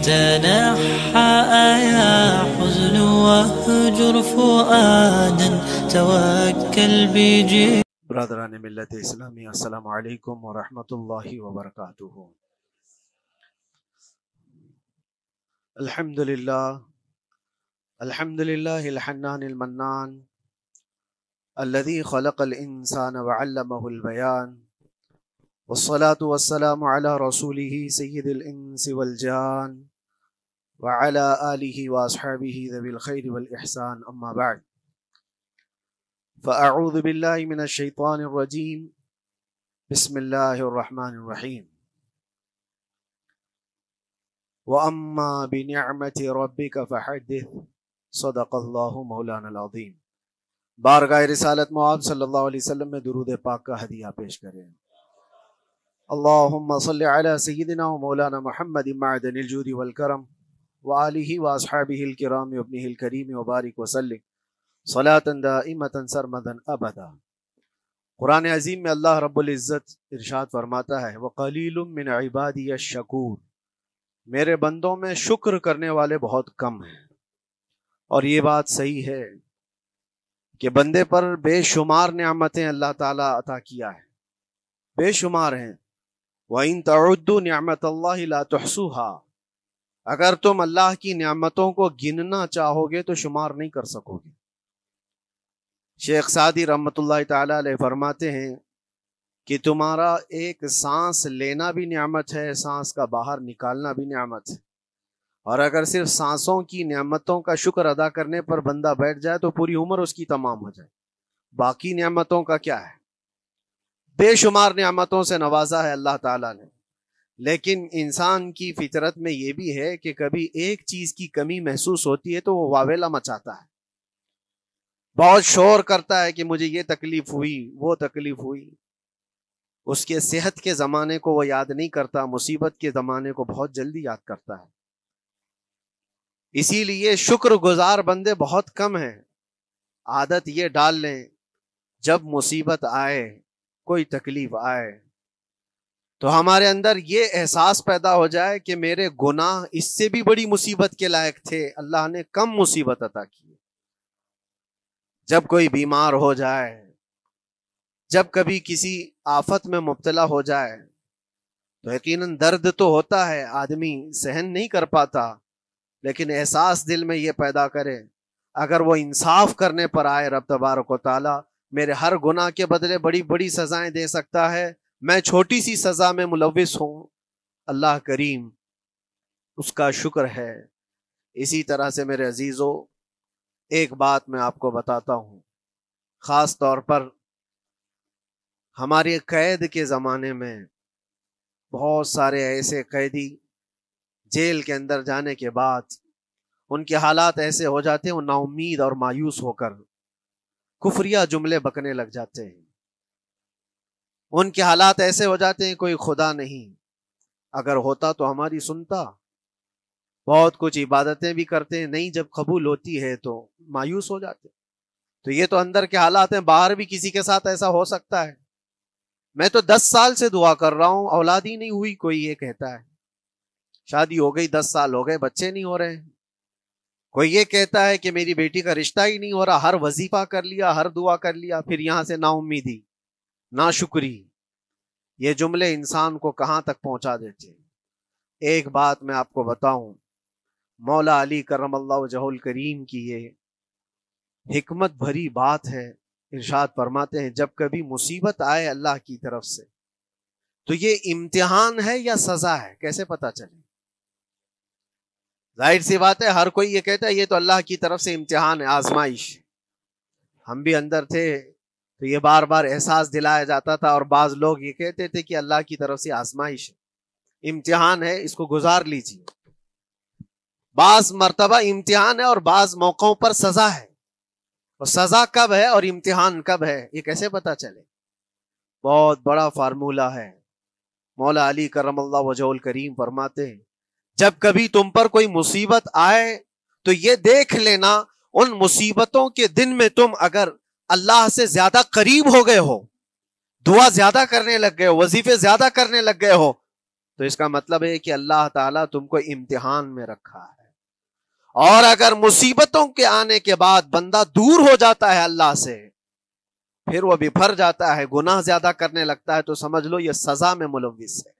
تنحى يا حزن واهجر فؤادا توكل بجد. برادران ملت اسلامی، السلام علیکم ورحمۃ اللہ وبرکاتہ۔ الحمدللہ الحنان المنان الذي خلق الانسان وعلمه البيان، والصلاة والسلام على رسوله سید الانس والجان وعلى آلہ واصحابہ ذوی الخیر والاحسان، اما بعد فاعوذ باللہ من الشیطان الرجیم، بسم اللہ الرحمن الرحیم۔ وَأَمَّا بِنِعْمَةِ رَبِّكَ فَحَدِّثْ، صدق اللہ مولانا العظیم۔ بارگاہ رسالت مآب صلی اللہ علیہ وسلم میں درود پاک کا ہدیہ پیش کریں۔ اللہم صلی علی سیدنا و مولانا محمد معدن الجود والکرم وآلہ واصحابہ الکرام وابنہ الکریم وبارک وسلم صلاة دائمة سرمدا ابدا۔ قرآن عظیم میں اللہ رب العزت ارشاد فرماتا ہے، وَقَلِيلٌ مِّنْ عِبَادِيَ الشَّكُورُ، میرے بندوں میں شکر کرنے والے بہت کم ہیں۔ اور یہ بات صحیح ہے کہ بندے پر بے شمار نعمتیں اللہ تعالیٰ عطا کیا ہے، بے شمار ہیں۔ وَإِن تَعُدُّوا نِعْمَتَ اللَّهِ لَا تُحْصُوهَا، اگر تم اللہ کی نعمتوں کو گننا چاہو گے تو شمار نہیں کر سکو گے۔ شیخ سعدی رحمۃ اللہ تعالی علیہ فرماتے ہیں کہ تمہارا ایک سانس لینا بھی نعمت ہے، سانس کا باہر نکالنا بھی نعمت ہے، اور اگر صرف سانسوں کی نعمتوں کا شکر ادا کرنے پر بندہ بیٹھ جائے تو پوری عمر اس کی تمام ہو جائے۔ باقی نعمتوں کا کیا ہے؟ بے شمار نعمتوں سے نوازا ہے اللہ تعالیٰ نے، لیکن انسان کی فطرت میں یہ بھی ہے کہ کبھی ایک چیز کی کمی محسوس ہوتی ہے تو وہ واویلا مچاتا ہے، بہت شور کرتا ہے کہ مجھے یہ تکلیف ہوئی، وہ تکلیف ہوئی۔ اس کے صحت کے زمانے کو وہ یاد نہیں کرتا، مصیبت کے زمانے کو بہت جلدی یاد کرتا ہے۔ اسی لیے شکر گزار بندے بہت کم ہیں۔ عادت یہ ڈال لیں، جب مصیبت آئے، کوئی تکلیف آئے، تو ہمارے اندر یہ احساس پیدا ہو جائے کہ میرے گناہ اس سے بھی بڑی مصیبت کے لائق تھے، اللہ نے کم مصیبت عطا کی۔ جب کوئی بیمار ہو جائے، جب کبھی کسی آفت میں مبتلا ہو جائے تو یقیناً درد تو ہوتا ہے، آدمی سہن نہیں کر پاتا، لیکن احساس دل میں یہ پیدا کرے اگر وہ انصاف کرنے پر آئے رب تبارک و تعالی میرے ہر گناہ کے بدلے بڑی بڑی سزائیں دے سکتا ہے، میں چھوٹی سی سزا میں ملوث ہوں، اللہ کریم اس کا شکر ہے۔ اسی طرح سے میرے عزیزو، ایک بات میں آپ کو بتاتا ہوں، خاص طور پر ہمارے قید کے زمانے میں بہت سارے ایسے قیدی جیل کے اندر جانے کے بعد ان کے حالات ایسے ہو جاتے ہیں، وہ نا امید اور مایوس ہو کر کفریہ جملے بکنے لگ جاتے ہیں۔ ان کے حالات ایسے ہو جاتے ہیں کوئی خدا نہیں، اگر ہوتا تو ہماری سنتا۔ بہت کچھ عبادتیں بھی کرتے ہیں، نہیں جب قبول ہوتی ہے تو مایوس ہو جاتے ہیں۔ تو یہ تو اندر کے حالات ہیں، باہر بھی کسی کے ساتھ ایسا ہو سکتا ہے۔ میں تو 10 سال سے دعا کر رہا ہوں، اولاد ہی نہیں ہوئی، کوئی یہ کہتا ہے۔ شادی ہو گئی، 10 سال ہو گئے، بچے نہیں ہو رہے ہیں۔ کوئی یہ کہتا ہے کہ میری بیٹی کا رشتہ ہی نہیں ہو رہا، ہر وظیفہ کر لیا، ہر دعا کر لیا، پھر یہاں سے نا امیدی، ناشکری۔ یہ جملے انسان کو کہاں تک پہنچا دیتے ہیں۔ ایک بات میں آپ کو بتاؤں، مولا علی کرم اللہ وجہہ الکریم کی یہ حکمت بھری بات ہے، ارشاد فرماتے ہیں جب کبھی مصیبت آئے اللہ کی طرف سے تو یہ امتحان ہے یا سزا ہے، کیسے پتا چلے؟ ظاہر سی بات ہے، ہر کوئی یہ کہتا ہے یہ تو اللہ کی طرف سے امتحان ہے، آزمائش۔ ہم بھی اندر تھے تو یہ بار بار احساس دلایا جاتا تھا، اور بعض لوگ یہ کہتے تھے کہ اللہ کی طرف سے آزمائش ہے، امتحان ہے، اس کو گزار لیجیے۔ بعض مرتبہ امتحان ہے اور بعض موقعوں پر سزا ہے، اور سزا کب ہے اور امتحان کب ہے یہ کیسے پتا چلے؟ بہت بڑا فارمولہ ہے۔ مولا علی کرم اللہ وجہہ الکریم فرماتے ہیں جب کبھی تم پر کوئی مصیبت آئے تو یہ دیکھ لینا ان مصیبتوں کے دن میں تم اگر اللہ سے زیادہ قریب ہو گئے ہو، دعا زیادہ کرنے لگ گئے ہو، وظیفے زیادہ کرنے لگ گئے ہو، تو اس کا مطلب ہے کہ اللہ تعالیٰ تم کو امتحان میں رکھا ہے. اور اگر مصیبتوں کے آنے کے بعد بندہ دور ہو جاتا ہے اللہ سے، پھر وہ بفر جاتا ہے، گناہ زیادہ کرنے لگتا ہے، تو سمجھ لو یہ سزا میں ملوث ہے.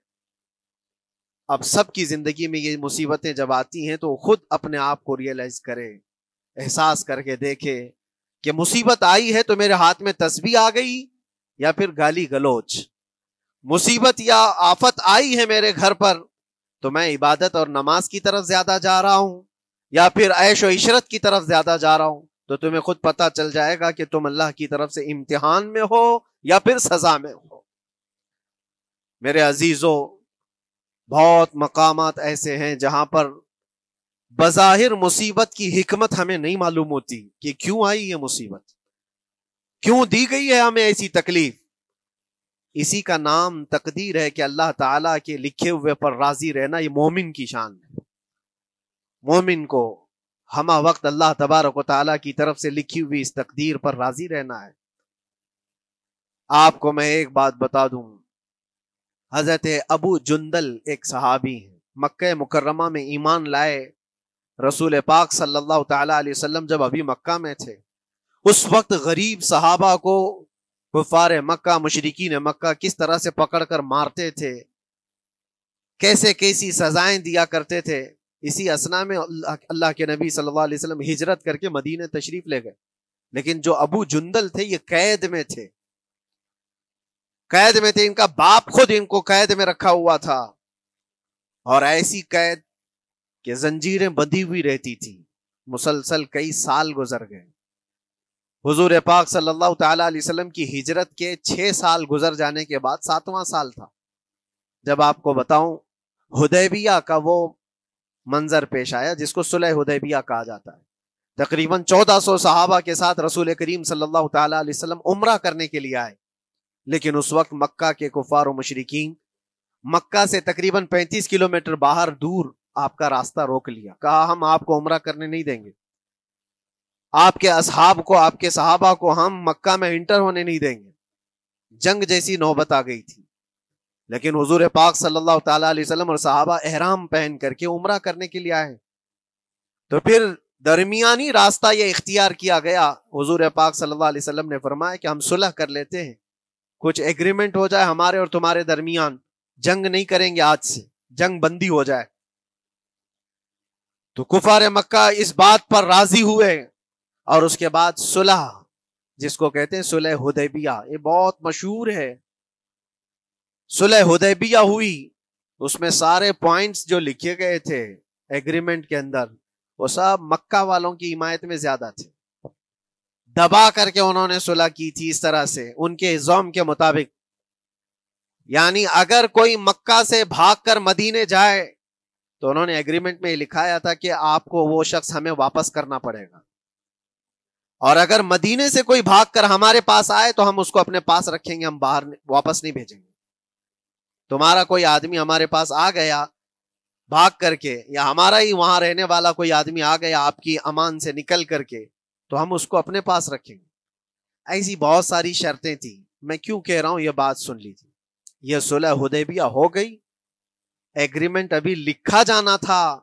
اب سب کی زندگی میں یہ مصیبتیں جب آتی ہیں تو خود اپنے آپ کو ریئلائز کرے، احساس کر کے دیکھے کہ مصیبت آئی ہے تو میرے ہاتھ میں تسبیح آ گئی یا پھر گالی گلوچ. مصیبت یا آفت آئی ہے میرے گھر پر تو میں عبادت اور نماز کی طرف زیادہ جا رہا ہوں یا پھر عیش و عشرت کی طرف زیادہ جا رہا ہوں. تو تمہیں خود پتا چل جائے گا کہ تم اللہ کی طرف سے امتحان میں ہو یا پھر سزا میں ہو. میرے عزیزو، بہت مقامات ایسے ہیں جہاں پر بظاہر مصیبت کی حکمت ہمیں نہیں معلوم ہوتی کہ کیوں آئی یہ مصیبت، کیوں دی گئی ہے ہمیں ایسی تکلیف. اسی کا نام تقدیر ہے کہ اللہ تعالیٰ کے لکھے ہوئے پر راضی رہنا یہ مومن کی شان ہے. مومن کو ہمہ وقت اللہ تبارک و تعالیٰ کی طرف سے لکھی ہوئی اس تقدیر پر راضی رہنا ہے. آپ کو میں ایک بات بتا دوں، حضرت ابو جندل ایک صحابی ہیں، مکہ مکرمہ میں ایمان لائے. رسول پاک صلی اللہ تعالی علیہ وسلم جب ابھی مکہ میں تھے، اس وقت غریب صحابہ کو کفار مکہ، مشرکین مکہ کس طرح سے پکڑ کر مارتے تھے، کیسے کیسی سزائیں دیا کرتے تھے. اسی اسنا میں اللہ کے نبی صلی اللہ علیہ وسلم ہجرت کر کے مدینہ تشریف لے گئے. لیکن جو ابو جندل تھے یہ قید میں تھے، قید میں تھے. ان کا باپ خود ان کو قید میں رکھا ہوا تھا، اور ایسی قید کہ زنجیریں بندھی ہوئی رہتی تھی. مسلسل کئی سال گزر گئے. حضور پاک صلی اللہ تعالی علیہ وسلم کی ہجرت کے 6 سال گزر جانے کے بعد 7واں سال تھا جب آپ کو بتاؤں حدیبیہ کا وہ منظر پیش آیا جس کو صلح حدیبیہ کہا جاتا ہے. تقریباً 1400 صحابہ کے ساتھ رسول کریم صلی اللہ تعالی علیہ وسلم عمرہ کرنے کے لیے آئے. لیکن اس وقت مکہ کے کفار و مشرکین مکہ سے تقریباً 35 کلومیٹر باہر دور آپ کا راستہ روک لیا. کہا ہم آپ کو عمرہ کرنے نہیں دیں گے، آپ کے اصحاب کو، آپ کے صحابہ کو ہم مکہ میں انٹر ہونے نہیں دیں گے. جنگ جیسی نوبت آ گئی تھی. لیکن حضور پاک صلی اللہ تعالی علیہ وسلم اور صحابہ احرام پہن کر کے عمرہ کرنے کے لیے آئے. تو پھر درمیانی راستہ یہ اختیار کیا گیا. حضور پاک صلی اللہ علیہ وسلم نے فرمایا کہ ہم صلح کر لیتے ہیں، کچھ ایگریمنٹ ہو جائے ہمارے اور تمہارے درمیان، جنگ نہیں کریں گے، آج سے جنگ بندی ہو جائے. تو کفار مکہ اس بات پر راضی ہوئے، اور اس کے بعد صلح، جس کو کہتے ہیں صلح حدیبیہ، یہ بہت مشہور ہے. صلح حدیبیہ ہوئی، اس میں سارے پوائنٹس جو لکھے گئے تھے ایگریمنٹ کے اندر وہ سب مکہ والوں کی حمایت میں زیادہ تھے. دبا کر کے انہوں نے صلح کی تھی اس طرح سے ان کے نظام کے مطابق. یعنی اگر کوئی مکہ سے بھاگ کر مدینے جائے تو انہوں نے ایگریمنٹ میں لکھایا تھا کہ آپ کو وہ شخص ہمیں واپس کرنا پڑے گا، اور اگر مدینے سے کوئی بھاگ کر ہمارے پاس آئے تو ہم اس کو اپنے پاس رکھیں گے، ہم باہر واپس نہیں بھیجیں گے. تمہارا کوئی آدمی ہمارے پاس آ گیا بھاگ کر کے، یا ہمارا ہی وہاں رہنے والا کوئی آدمی آ گیا آپ کی امان سے نکل کر کے، تو ہم اس کو اپنے پاس رکھیں گے. ایسی بہت ساری شرطیں تھیں. میں کیوں کہہ رہا ہوں یہ بات سن لیجیے. یہ صلح حدیبیہ ہو گئی، ایگریمنٹ ابھی لکھا جانا تھا.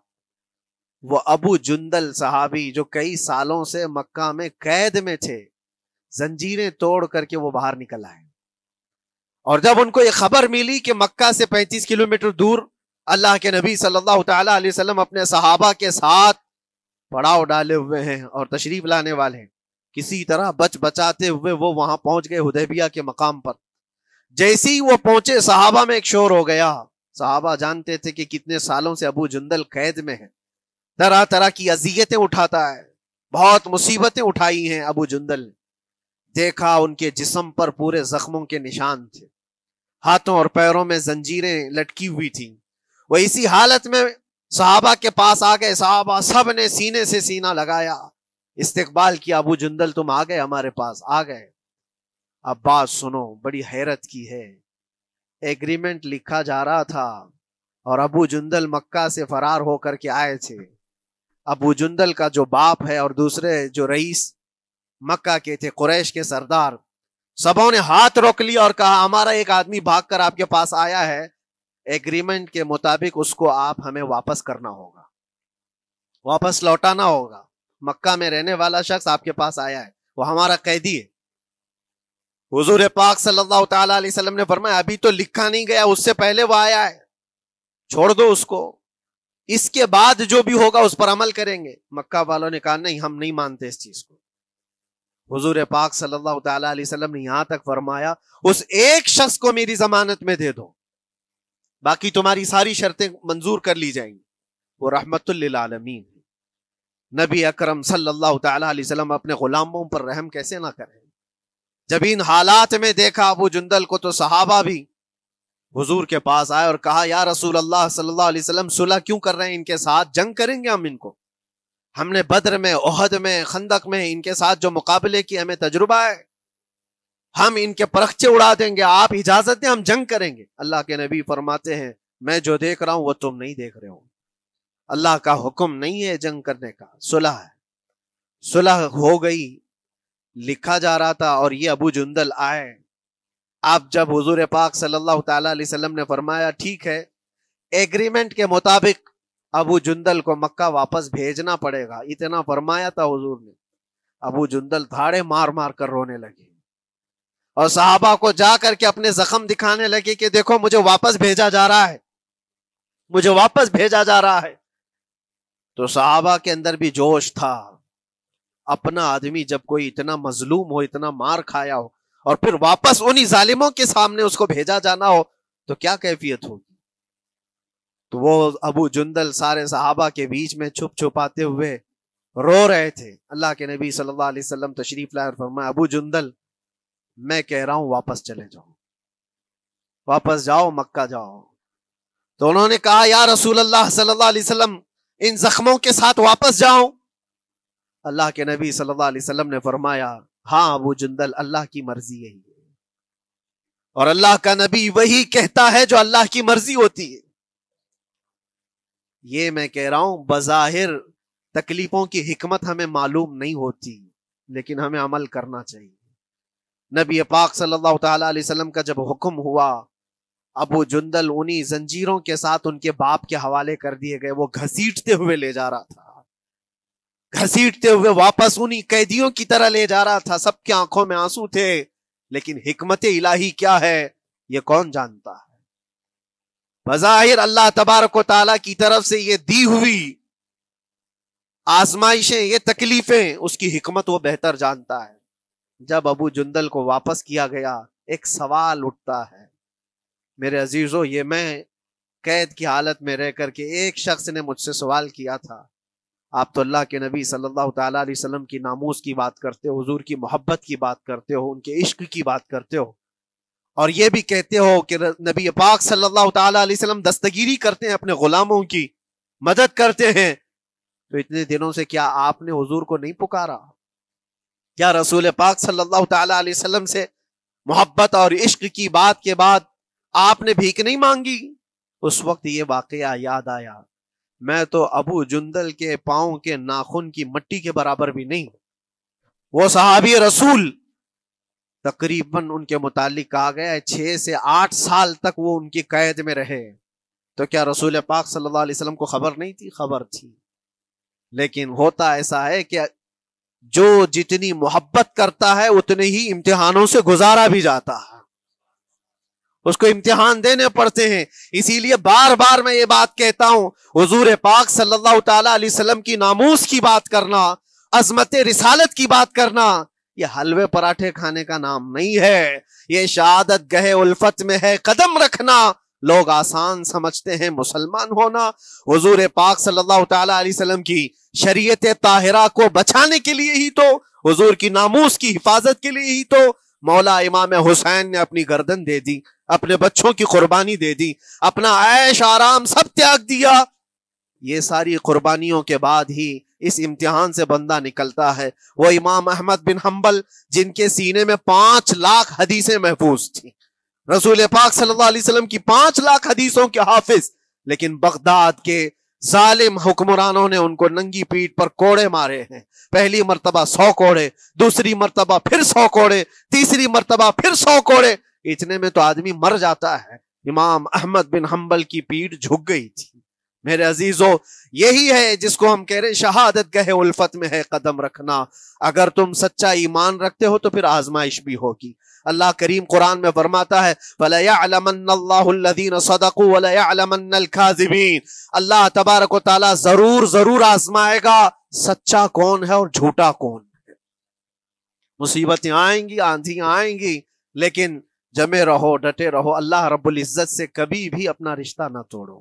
وہ ابو جندل صحابی جو کئی سالوں سے مکہ میں قید میں تھے، زنجیریں توڑ کر کے وہ باہر نکل آئے. اور جب ان کو یہ خبر ملی کہ مکہ سے 35 کلومیٹر دور اللہ کے نبی صلی اللہ تعالی علیہ وسلم اپنے صحابہ کے ساتھ پڑاؤ ڈالے ہوئے ہیں اور تشریف لانے والے ہیں، کسی طرح بچ بچاتے ہوئے وہ وہاں پہنچ گئے حدیبیہ کے مقام پر. جیسے ہی وہ پہنچے صحابہ میں ایک شور ہو گیا. صحابہ جانتے تھے کہ کتنے سالوں سے ابو جندل قید میں ہے، طرح طرح کی اذیتیں اٹھاتا ہے، بہت مصیبتیں اٹھائی ہیں ابو جندل. دیکھا ان کے جسم پر پورے زخموں کے نشان تھے، ہاتھوں اور پیروں میں زنجیریں لٹکی ہوئی تھیں. وہ اسی حالت میں صحابہ کے پاس آ گئے. صحابہ سب نے سینے سے سینہ لگایا، استقبال کیا. ابو جندل تم آ گئے ہمارے پاس، آ گئے. اب بات سنو، بڑی حیرت کی ہے. ایگریمنٹ لکھا جا رہا تھا اور ابو جندل مکہ سے فرار ہو کر کے آئے تھے. ابو جندل کا جو باپ ہے اور دوسرے جو رئیس مکہ کے تھے، قریش کے سردار، سبوں نے ہاتھ روک لیا اور کہا ہمارا ایک آدمی بھاگ کر آپ کے پاس آیا ہے، ایگریمنٹ کے مطابق اس کو آپ ہمیں واپس کرنا ہوگا، واپس لوٹانا ہوگا۔ مکہ میں رہنے والا شخص آپ کے پاس آیا ہے، وہ ہمارا قیدی ہے۔ حضور پاک صلی اللہ تعالی علیہ وسلم نے فرمایا ابھی تو لکھا نہیں گیا، اس سے پہلے وہ آیا ہے، چھوڑ دو اس کو، اس کے بعد جو بھی ہوگا اس پر عمل کریں گے۔ مکہ والوں نے کہا نہیں، ہم نہیں مانتے اس چیز کو۔ حضور پاک صلی اللہ تعالی علیہ وسلم نے یہاں تک فرمایا اس ایک شخص کو میری ضمانت میں دے دو، باقی تمہاری ساری شرطیں منظور کر لی جائیں گی۔ وہ رحمت للعالمین، نبی اکرم صلی اللہ تعالی علیہ وسلم اپنے غلاموں پر رحم کیسے نہ کریں۔ جب ان حالات میں دیکھا ابو جندل کو تو صحابہ بھی حضور کے پاس آئے اور کہا یا رسول اللہ صلی اللہ علیہ وسلم صلح کیوں کر رہے ہیں ان کے ساتھ؟ جنگ کریں گے ہم ان کو، ہم نے بدر میں، احد میں، خندق میں ان کے ساتھ جو مقابلے کی ہمیں تجربہ ہے، ہم ان کے پرخچے اڑا دیں گے، آپ اجازت دیں ہم جنگ کریں گے۔ اللہ کے نبی فرماتے ہیں میں جو دیکھ رہا ہوں وہ تم نہیں دیکھ رہے ہو، اللہ کا حکم نہیں ہے جنگ کرنے کا، صلح ہے۔ صلح ہو گئی، لکھا جا رہا تھا، اور یہ ابو جندل آئے۔ آپ جب حضور پاک صلی اللہ تعالی علیہ وسلم نے فرمایا ٹھیک ہے ایگریمنٹ کے مطابق ابو جندل کو مکہ واپس بھیجنا پڑے گا، اتنا فرمایا تھا حضور نے، ابو جندل دھاڑے مار مار کر رونے لگے اور صحابہ کو جا کر کے اپنے زخم دکھانے لگے کہ دیکھو مجھے واپس بھیجا جا رہا ہے، مجھے واپس بھیجا جا رہا ہے۔ تو صحابہ کے اندر بھی جوش تھا، اپنا آدمی جب کوئی اتنا مظلوم ہو، اتنا مار کھایا ہو، اور پھر واپس انہی ظالموں کے سامنے اس کو بھیجا جانا ہو تو کیا کیفیت ہوگی۔ تو وہ ابو جندل سارے صحابہ کے بیچ میں چھپ چھپاتے ہوئے رو رہے تھے۔ اللہ کے نبی صلی اللہ علیہ وسلم تشریف لائے اور فرمایا ابو جندل میں کہہ رہا ہوں واپس چلے جاؤ، واپس جاؤ، مکہ جاؤ۔ تو انہوں نے کہا یا رسول اللہ صلی اللہ علیہ وسلم ان زخموں کے ساتھ واپس جاؤ؟ اللہ کے نبی صلی اللہ علیہ وسلم نے فرمایا ہاں ابو جندل اللہ کی مرضی یہی ہے، اور اللہ کا نبی وہی کہتا ہے جو اللہ کی مرضی ہوتی ہے۔ یہ میں کہہ رہا ہوں بظاہر تکلیفوں کی حکمت ہمیں معلوم نہیں ہوتی، لیکن ہمیں عمل کرنا چاہیے۔ نبی پاک صلی اللہ تعالی علیہ وسلم کا جب حکم ہوا، ابو جندل انہی زنجیروں کے ساتھ ان کے باپ کے حوالے کر دیے گئے، وہ گھسیٹتے ہوئے لے جا رہا تھا، گھسیٹتے ہوئے واپس انہی قیدیوں کی طرح لے جا رہا تھا۔ سب کی آنکھوں میں آنسو تھے، لیکن حکمت الہی کیا ہے یہ کون جانتا ہے۔ بظاہر اللہ تبارک و تعالیٰ کی طرف سے یہ دی ہوئی آزمائشیں، یہ تکلیفیں، اس کی حکمت وہ بہتر جانتا ہے۔ جب ابو جندل کو واپس کیا گیا ایک سوال اٹھتا ہے میرے عزیزو، یہ میں قید کی حالت میں رہ کر کے ایک شخص نے مجھ سے سوال کیا تھا، آپ تو اللہ کے نبی صلی اللہ تعالی علیہ وسلم کی ناموس کی بات کرتے ہو، حضور کی محبت کی بات کرتے ہو، ان کے عشق کی بات کرتے ہو، اور یہ بھی کہتے ہو کہ نبی پاک صلی اللہ تعالی علیہ وسلم دستگیری کرتے ہیں، اپنے غلاموں کی مدد کرتے ہیں، تو اتنے دنوں سے کیا آپ نے حضور کو نہیں پکارا؟ کیا رسول پاک صلی اللہ تعالی علیہ وسلم سے محبت اور عشق کی بات کے بعد آپ نے بھیک نہیں مانگی؟ اس وقت یہ واقعہ یاد آیا، میں تو ابو جندل کے پاؤں کے ناخن کی مٹی کے برابر بھی نہیں۔ وہ صحابی رسول تقریباً ان کے متعلق کہا گیا ہے 6 سے 8 سال تک وہ ان کی قید میں رہے، تو کیا رسول پاک صلی اللہ علیہ وسلم کو خبر نہیں تھی؟ خبر تھی، لیکن ہوتا ایسا ہے کہ جو جتنی محبت کرتا ہے اتنے ہی امتحانوں سے گزارا بھی جاتا ہے، اس کو امتحان دینے پڑتے ہیں۔ اسی لیے بار بار میں یہ بات کہتا ہوں، حضور پاک صلی اللہ تعالی علیہ وسلم کی ناموس کی بات کرنا، عظمت رسالت کی بات کرنا، یہ حلوے پراٹھے کھانے کا نام نہیں ہے، یہ شہادت گہے الفت میں ہے قدم رکھنا۔ لوگ آسان سمجھتے ہیں مسلمان ہونا، حضور پاک صلی اللہ تعالی علیہ وسلم کی شریعت طاہرہ کو بچانے کے لیے ہی تو، حضور کی ناموس کی حفاظت کے لیے ہی تو مولا امام حسین نے اپنی گردن دے دی، اپنے بچوں کی قربانی دے دی، اپنا عیش آرام سب تیاگ دیا۔ یہ ساری قربانیوں کے بعد ہی اس امتحان سے بندہ نکلتا ہے۔ وہ امام احمد بن حنبل جن کے سینے میں 5 لاکھ حدیثیں محفوظ تھیں، رسول پاک صلی اللہ علیہ وسلم کی 5 لاکھ حدیثوں کے حافظ، لیکن بغداد کے ظالم حکمرانوں نے ان کو ننگی پیٹھ پر کوڑے مارے ہیں۔ پہلی مرتبہ 100 کوڑے، دوسری مرتبہ پھر 100 کوڑے، تیسری مرتبہ پھر 100 کوڑے، اتنے میں تو آدمی مر جاتا ہے۔ امام احمد بن حنبل کی پیٹھ جھک گئی تھی۔ میرے عزیزو، یہی ہے جس کو ہم کہہ رہے شہادت گہ الفت میں ہے قدم رکھنا۔ اگر تم سچا ایمان رکھتے ہو تو پھر آزمائش بھی ہوگی۔ اللہ کریم قرآن میں فرماتا ہے فَلَيَعْلَمَنَّ اللَّهُ الَّذِينَ صَدَقُوا وَلَيَعْلَمَنَّ الْكَاذِبِينَ۔ اللہ تبارک و تعالیٰ ضرور آزمائے گا سچا کون ہے اور جھوٹا کون ہے۔ مصیبتیں آئیں گی، آندھیاں آئیں گی، لیکن جمے رہو، ڈٹے رہو، اللہ رب العزت سے کبھی بھی اپنا رشتہ نہ توڑو،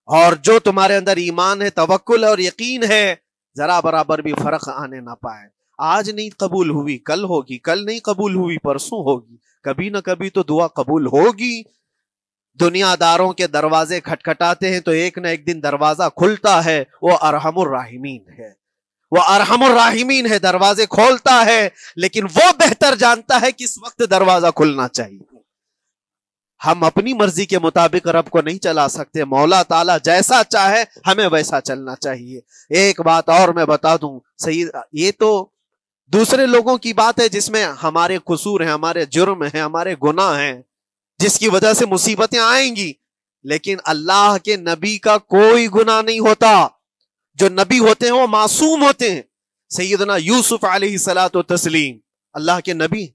اور جو تمہارے اندر ایمان ہے، توکل اور یقین ہے، ذرا برابر بھی فرق آنے نہ پائے۔ آج نہیں قبول ہوئی کل ہوگی، کل نہیں قبول ہوئی پرسوں ہوگی، کبھی نہ کبھی تو دعا قبول ہوگی۔ دنیا داروں کے دروازے کھٹکھٹاتے ہیں تو ایک نہ ایک دن دروازہ کھلتا ہے، وہ ارحم الراحمین ہے، وہ ارحم الراحمین ہے، دروازے کھولتا ہے، لیکن وہ بہتر جانتا ہے کس وقت دروازہ کھلنا چاہیے۔ ہم اپنی مرضی کے مطابق رب کو نہیں چلا سکتے، مولا تعالیٰ جیسا چاہے ہمیں ویسا چلنا چاہیے۔ ایک بات اور میں بتا دوں سید، یہ تو دوسرے لوگوں کی بات ہے جس میں ہمارے قصور ہیں، ہمارے جرم ہیں، ہمارے گناہ ہیں، جس کی وجہ سے مصیبتیں آئیں گی، لیکن اللہ کے نبی کا کوئی گناہ نہیں ہوتا۔ جو نبی ہوتے ہیں وہ معصوم ہوتے ہیں۔ سیدنا یوسف علیہ الصلوۃ والتسلیم اللہ کے نبی،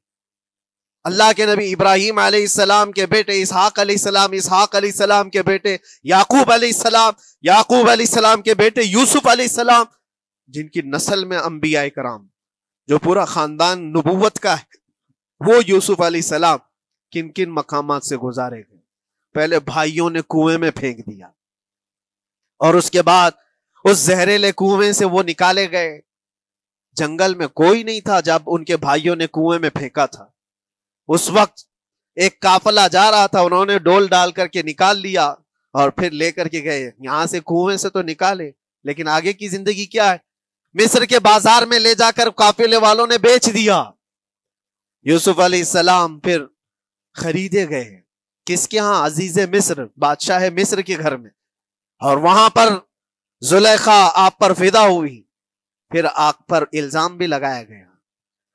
اللہ کے نبی ابراہیم علیہ السلام کے بیٹے اسحاق علیہ السلام، اسحاق علیہ السلام کے بیٹے یعقوب علیہ السلام، یعقوب علیہ السلام کے بیٹے یوسف علیہ السلام، جن کی نسل میں انبیاء کرام، جو پورا خاندان نبوت کا ہے، وہ یوسف علیہ السلام کن کن مقامات سے گزارے گئے۔ پہلے بھائیوں نے کنویں میں پھینک دیا، اور اس کے بعد اس زہریلے کنویں سے وہ نکالے گئے۔ جنگل میں کوئی نہیں تھا جب ان کے بھائیوں نے کنویں میں پھینکا تھا۔ اس وقت ایک قافلہ جا رہا تھا، انہوں نے ڈول ڈال کر کے نکال لیا اور پھر لے کر کے گئے۔ یہاں سے کنویں سے تو نکالے، لیکن آگے کی زندگی کیا ہے؟ مصر کے بازار میں لے جا کر قافلے والوں نے بیچ دیا۔ یوسف علیہ السلام پھر خریدے گئے، کس کے ہاں؟ عزیز مصر، بادشاہ مصر کے گھر میں، اور وہاں پر زلیخا آپ پر فدا ہوئی۔ پھر آپ پر الزام بھی لگایا گیا،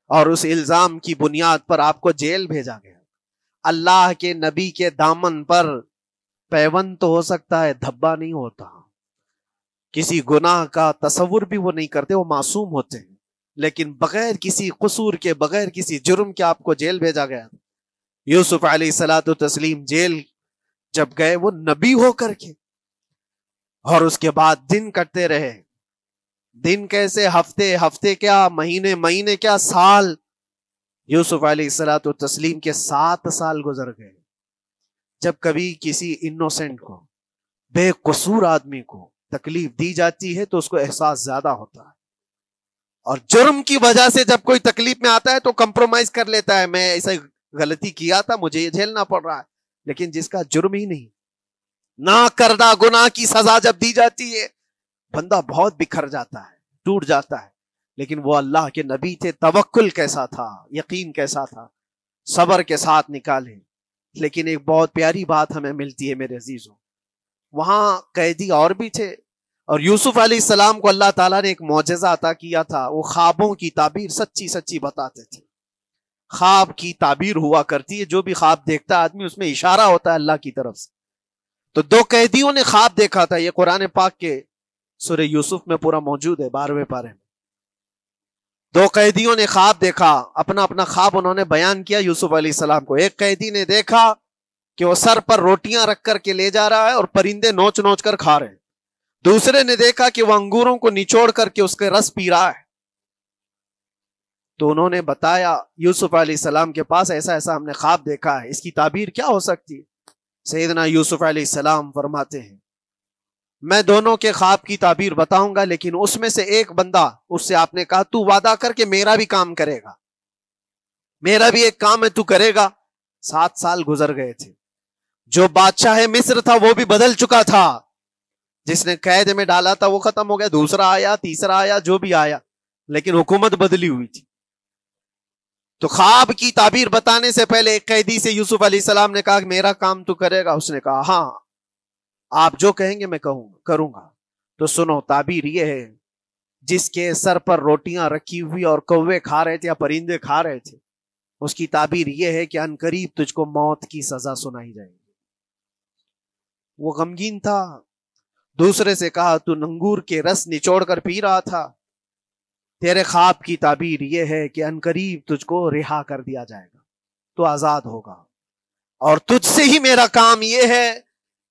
اور اس الزام کی بنیاد پر آپ کو جیل بھیجا گیا۔ اللہ کے نبی کے دامن پر پیوند تو ہو سکتا ہے، دھبا نہیں ہوتا۔ کسی گناہ کا تصور بھی وہ نہیں کرتے، وہ معصوم ہوتے ہیں، لیکن بغیر کسی قصور کے، بغیر کسی جرم کے آپ کو جیل بھیجا گیا۔ یوسف علیہ الصلوۃ والتسلیم جیل جب گئے، وہ نبی ہو کر کے، اور اس کے بعد دن کٹتے رہے۔ دن کیسے؟ ہفتے، ہفتے کیا مہینے، مہینے کیا سال۔ یوسف علیہ الصلوۃ والتسلیم کے 7 سال گزر گئے۔ جب کبھی کسی انوسنٹ کو، بے قصور آدمی کو تکلیف دی جاتی ہے تو اس کو احساس زیادہ ہوتا ہے، اور جرم کی وجہ سے جب کوئی تکلیف میں آتا ہے تو کمپرومائز کر لیتا ہے، میں ایسا غلطی کیا تھا، مجھے یہ جھیلنا پڑ رہا ہے۔ لیکن جس کا جرم ہی نہیں، نہ کردہ گناہ کی سزا جب دی جاتی ہے، بندہ بہت بکھر جاتا ہے، ٹوٹ جاتا ہے۔ لیکن وہ اللہ کے نبی تھے، توکل کیسا تھا، یقین کیسا تھا، صبر کے ساتھ نکالے۔ لیکن ایک بہت پیاری بات ہمیں ملتی ہے میرے عزیزوں، وہاں قیدی اور بھی تھے، اور یوسف علیہ السلام کو اللہ تعالیٰ نے ایک معجزہ عطا کیا تھا۔ وہ خوابوں کی تعبیر سچی سچی بتاتے تھے۔ خواب کی تعبیر ہوا کرتی ہے، جو بھی خواب دیکھتا ہے آدمی، اس میں اشارہ ہوتا ہے اللہ کی طرف سے۔ تو 2 قیدیوں نے خواب دیکھا تھا، یہ قرآن پاک کے سورہ یوسف میں پورا موجود ہے، 12ویں پارے میں۔ 2 قیدیوں نے خواب دیکھا، اپنا اپنا خواب انہوں نے بیان کیا یوسف علیہ السلام کو۔ ایک قیدی نے دیکھا کہ وہ سر پر روٹیاں رکھ کر کے لے جا رہا ہے اور پرندے نوچ نوچ کر کھا رہے ہیں۔ دوسرے نے دیکھا کہ وہ انگوروں کو نچوڑ کر کے اس کے رس پی رہا ہے۔ تو انہوں نے بتایا یوسف علیہ السلام کے پاس، ایسا ایسا ہم نے خواب دیکھا ہے، اس کی تعبیر کیا ہو سکتی ہے؟ سیدنا یوسف علیہ السلام فرماتے ہیں، میں دونوں کے خواب کی تعبیر بتاؤں گا، لیکن اس میں سے ایک بندہ، اس سے آپ نے کہا تو وعدہ کر کے میرا بھی کام کرے گا، میرا بھی ایک کام ہے، تو کرے گا۔ 7 سال گزر گئے تھے، جو بادشاہ مصر تھا وہ بھی بدل چکا تھا، جس نے قید میں ڈالا تھا وہ ختم ہو گیا، دوسرا آیا، تیسرا آیا، جو بھی آیا، لیکن حکومت بدلی ہوئی تھی۔ تو خواب کی تعبیر بتانے سے پہلے ایک قیدی سے یوسف علیہ السلام نے کہا کہ میرا کام تو کرے گا؟ اس نے کہا ہاں، آپ جو کہیں گے میں کروں گا۔ تو سنو، تعبیر یہ ہے، جس کے سر پر روٹیاں رکھی ہوئی اور کوے کھا رہے تھے یا پرندے کھا رہے تھے، اس کی تعبیر یہ ہے کہ ان قریب تجھ کو موت کی سزا سنائی جائے گی۔ وہ غمگین تھا. دوسرے سے کہا تو انگور کے رس نچوڑ کر پی رہا تھا. تیرے خواب کی تعبیر یہ ہے کہ عنقریب تجھ کو رہا کر دیا جائے گا, تو آزاد ہوگا, اور تجھ سے ہی میرا کام یہ ہے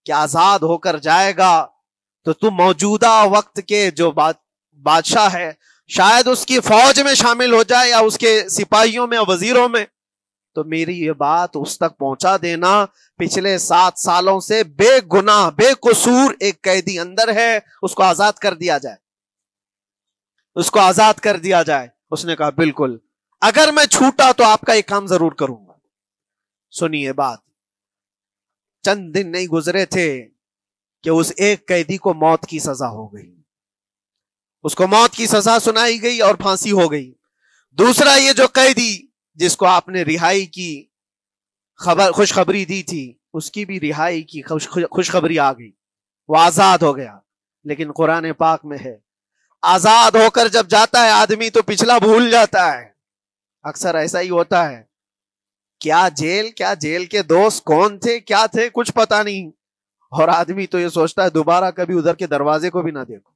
کہ آزاد ہو کر جائے گا تو تو موجودہ وقت کے جو بادشاہ ہے شاید اس کی فوج میں شامل ہو جائے یا اس کے سپاہیوں میں وزیروں میں, تو میری یہ بات اس تک پہنچا دینا. پچھلے 7 سالوں سے بے گناہ بے قصور ایک قیدی اندر ہے, اس کو آزاد کر دیا جائے, اس کو آزاد کر دیا جائے. اس نے کہا بالکل, اگر میں چھوٹا تو آپ کا ایک کام ضرور کروں گا. سنیے بات, چند دن نہیں گزرے تھے کہ اس ایک قیدی کو موت کی سزا ہو گئی. اس کو موت کی سزا سنائی گئی اور پھانسی ہو گئی. دوسرا یہ جو قیدی جس کو آپ نے رہائی کی خوشخبری دی تھی, اس کی بھی رہائی کی خوشخبری آ گئی, وہ آزاد ہو گیا. لیکن قرآن پاک میں ہے آزاد ہو کر جب جاتا ہے آدمی تو پچھلا بھول جاتا ہے. اکثر ایسا ہی ہوتا ہے. کیا جیل کے دوست کون تھے کیا تھے کچھ پتا نہیں, اور آدمی تو یہ سوچتا ہے دوبارہ کبھی ادھر کے دروازے کو بھی نہ دیکھو.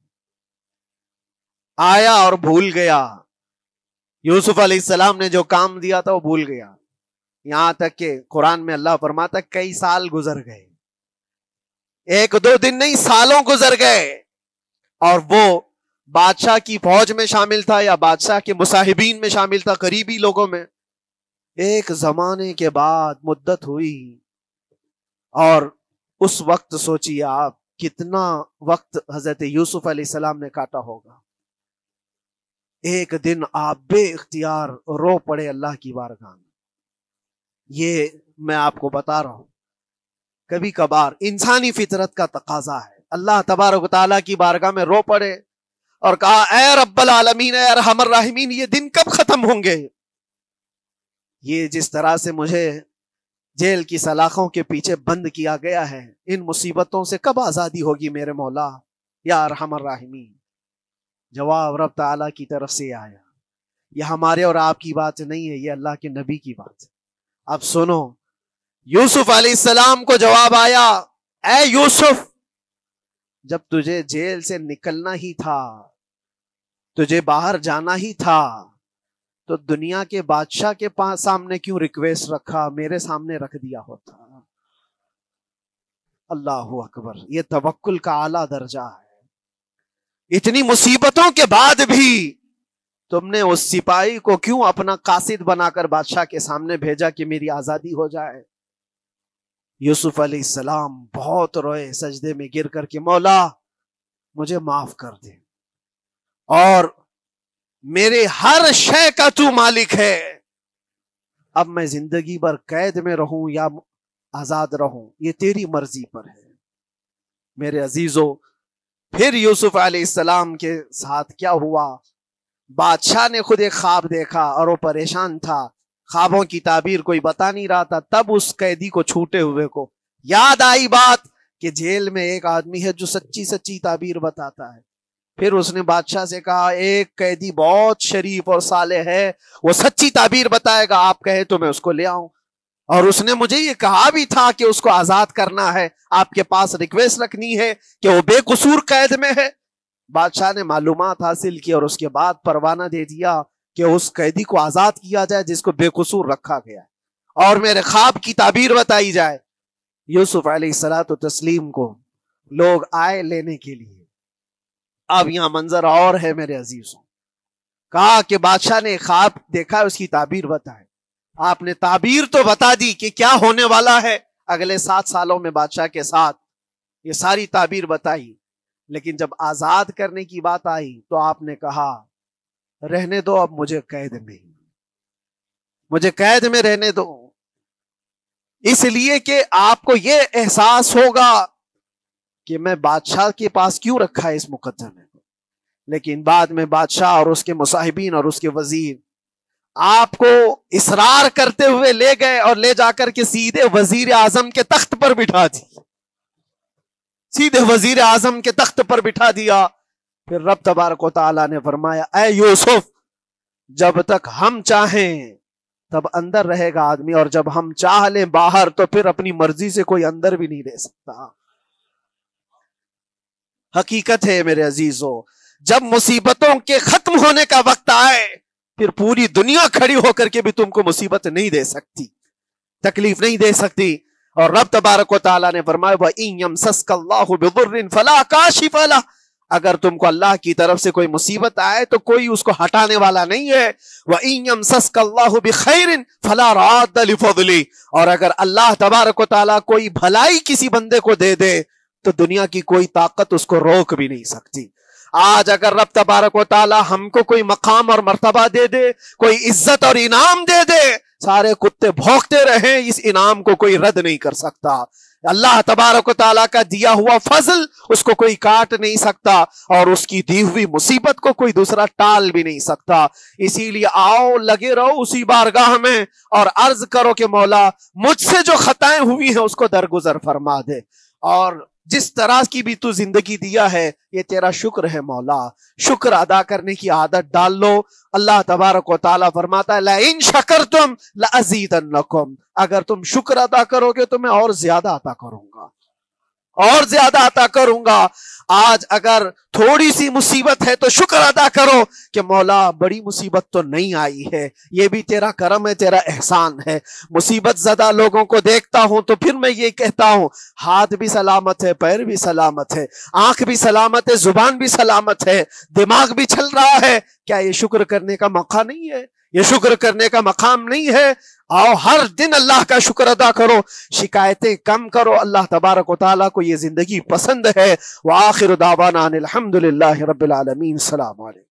آیا اور بھول گیا. یوسف علیہ السلام نے جو کام دیا تھا وہ بھول گیا. یہاں تک کہ قرآن میں اللہ فرماتا کئی سال گزر گئے, 1-2 دن نہیں سالوں گزر گئے, اور وہ بادشاہ کی فوج میں شامل تھا یا بادشاہ کے مصاحبین میں شامل تھا, قریبی لوگوں میں. ایک زمانے کے بعد مدت ہوئی, اور اس وقت سوچیے آپ کتنا وقت حضرت یوسف علیہ السلام نے کاٹا ہوگا. ایک دن آپ بے اختیار رو پڑے اللہ کی بارگاہ میں. یہ میں آپ کو بتا رہا ہوں, کبھی کبھار انسانی فطرت کا تقاضا ہے. اللہ تبارک و تعالیٰ کی بارگاہ میں رو پڑے اور کہا اے رب العالمین اے ارحم الراحمین, یہ دن کب ختم ہوں گے؟ یہ جس طرح سے مجھے جیل کی سلاخوں کے پیچھے بند کیا گیا ہے, ان مصیبتوں سے کب آزادی ہوگی میرے مولا یا ارحم الراحمین؟ جواب رب تعالیٰ کی طرف سے آیا. یہ ہمارے اور آپ کی بات نہیں ہے, یہ اللہ کے نبی کی بات ہے. اب سنو, یوسف علیہ السلام کو جواب آیا اے یوسف, جب تجھے جیل سے نکلنا ہی تھا, تجھے باہر جانا ہی تھا, تو دنیا کے بادشاہ کے سامنے کیوں ریکویسٹ رکھا, میرے سامنے رکھ دیا ہوتا. اللہ اکبر, یہ توکل کا اعلیٰ درجہ ہے. اتنی مصیبتوں کے بعد بھی تم نے اس سپاہی کو کیوں اپنا قاصد بنا کر بادشاہ کے سامنے بھیجا کہ میری آزادی ہو جائے؟ یوسف علیہ السلام بہت روئے, سجدے میں گر کر کے مولا مجھے معاف کر دے, اور میرے ہر شے کا تو مالک ہے. اب میں زندگی بھر قید میں رہوں یا آزاد رہوں یہ تیری مرضی پر ہے. میرے عزیزو, پھر یوسف علیہ السلام کے ساتھ کیا ہوا؟ بادشاہ نے خود ایک خواب دیکھا اور وہ پریشان تھا, خوابوں کی تعبیر کوئی بتا نہیں رہا تھا. تب اس قیدی کو چھوٹے ہوئے کو یاد آئی بات کہ جیل میں ایک آدمی ہے جو سچی سچی تعبیر بتاتا ہے. پھر اس نے بادشاہ سے کہا ایک قیدی بہت شریف اور صالح ہے, وہ سچی تعبیر بتائے گا, آپ کہے تو میں اس کو لے آؤں. اور اس نے مجھے یہ کہا بھی تھا کہ اس کو آزاد کرنا ہے, آپ کے پاس ریکویسٹ رکھنی ہے کہ وہ بے قصور قید میں ہے. بادشاہ نے معلومات حاصل کی اور اس کے بعد پروانہ دے دیا کہ اس قیدی کو آزاد کیا جائے جس کو بے قصور رکھا گیا ہے, اور میرے خواب کی تعبیر بتائی جائے. یوسف علیہ الصلوۃ والتسلیم کو لوگ آئے لینے کے لیے. اب یہاں منظر اور ہے میرے عزیزوں. کہا کہ بادشاہ نے خواب دیکھا, اس کی تعبیر بتائے. آپ نے تعبیر تو بتا دی کہ کیا ہونے والا ہے اگلے 7 سالوں میں بادشاہ کے ساتھ, یہ ساری تعبیر بتائی. لیکن جب آزاد کرنے کی بات آئی تو آپ نے کہا رہنے دو, اب مجھے قید میں رہنے دو, اس لیے کہ آپ کو یہ احساس ہوگا کہ میں بادشاہ کے پاس کیوں رکھا ہے اس مقدمے کو. لیکن بعد میں بادشاہ اور اس کے مصاحبین اور اس کے وزیر آپ کو اصرار کرتے ہوئے لے گئے اور لے جا کر کے سیدھے وزیر اعظم کے تخت پر بٹھا دی, سیدھے وزیر اعظم کے تخت پر بٹھا دیا. پھر رب تبارک و تعالیٰ نے فرمایا اے یوسف, جب تک ہم چاہیں تب اندر رہے گا آدمی, اور جب ہم چاہ لیں باہر تو پھر اپنی مرضی سے کوئی اندر بھی نہیں رہ سکتا. حقیقت ہے میرے عزیزوں، جب مصیبتوں کے ختم ہونے کا وقت آئے پھر پوری دنیا کھڑی ہو کر کے بھی تم کو مصیبت نہیں دے سکتی، تکلیف نہیں دے سکتی۔ اور رب تبارک و تعالیٰ نے فرمایا وَإِن يَمْسَسْكَ اللَّهُ بِضُرٍّ فَلَا كَاشِفَ لَهُ، اگر تم کو اللہ کی طرف سے کوئی مصیبت آئے تو کوئی اس کو ہٹانے والا نہیں ہے۔ وَإِن يَمْسَسْكَ اللَّهُ بِخَيْرٍ فَلَا رَادَّ لِفَضْلِهِ، اور اگر اللہ تبارک و تعالیٰ کوئی بھلائی کسی بندے کو دے دے تو دنیا کی کوئی طاقت اس کو روک بھی نہیں سکتی۔ آج اگر رب تبارک و تعالیٰ ہم کو کوئی مقام اور مرتبہ دے دے، کوئی عزت اور انعام دے دے، سارے کتے بھونکتے رہیں، اس انعام کو کوئی رد نہیں کر سکتا۔ اللہ تبارک و تعالیٰ کا دیا ہوا فضل اس کو کوئی کاٹ نہیں سکتا، اور اس کی دی ہوئی مصیبت کو کوئی دوسرا ٹال بھی نہیں سکتا۔ اسی لیے آؤ لگے رہو اسی بارگاہ میں اور عرض کرو کہ مولا مجھ سے جو خطائیں ہوئی ہیں اس کو درگزر فرما دے، اور جس طرح کی بھی تو زندگی دیا ہے یہ تیرا شکر ہے مولا، شکر ادا کرنے کی عادت ڈال لو۔ اللہ تبارک و تعالیٰ فرماتا ہے لَإِن شَكَرْتُمْ لَأَزِيدَنَّكُمْ، اگر تم شکر ادا کرو گے تو میں اور زیادہ عطا کروں گا، اور زیادہ عطا کروں گا۔ آج اگر تھوڑی سی مصیبت ہے تو شکر ادا کرو کہ مولا بڑی مصیبت تو نہیں آئی ہے، یہ بھی تیرا کرم ہے، تیرا احسان ہے۔ مصیبت زدہ لوگوں کو دیکھتا ہوں تو پھر میں یہ کہتا ہوں ہاتھ بھی سلامت ہے، پیر بھی سلامت ہے، آنکھ بھی سلامت ہے، زبان بھی سلامت ہے، دماغ بھی چل رہا ہے، کیا یہ شکر کرنے کا موقع نہیں ہے؟ یہ شکر کرنے کا مقام نہیں ہے؟ آؤ ہر دن اللہ کا شکر ادا کرو، شکایتیں کم کرو، اللہ تبارک و تعالیٰ کو یہ زندگی پسند ہے۔ وآخر دعوانا ان الحمد للہ رب العالمین۔ السلام علیکم۔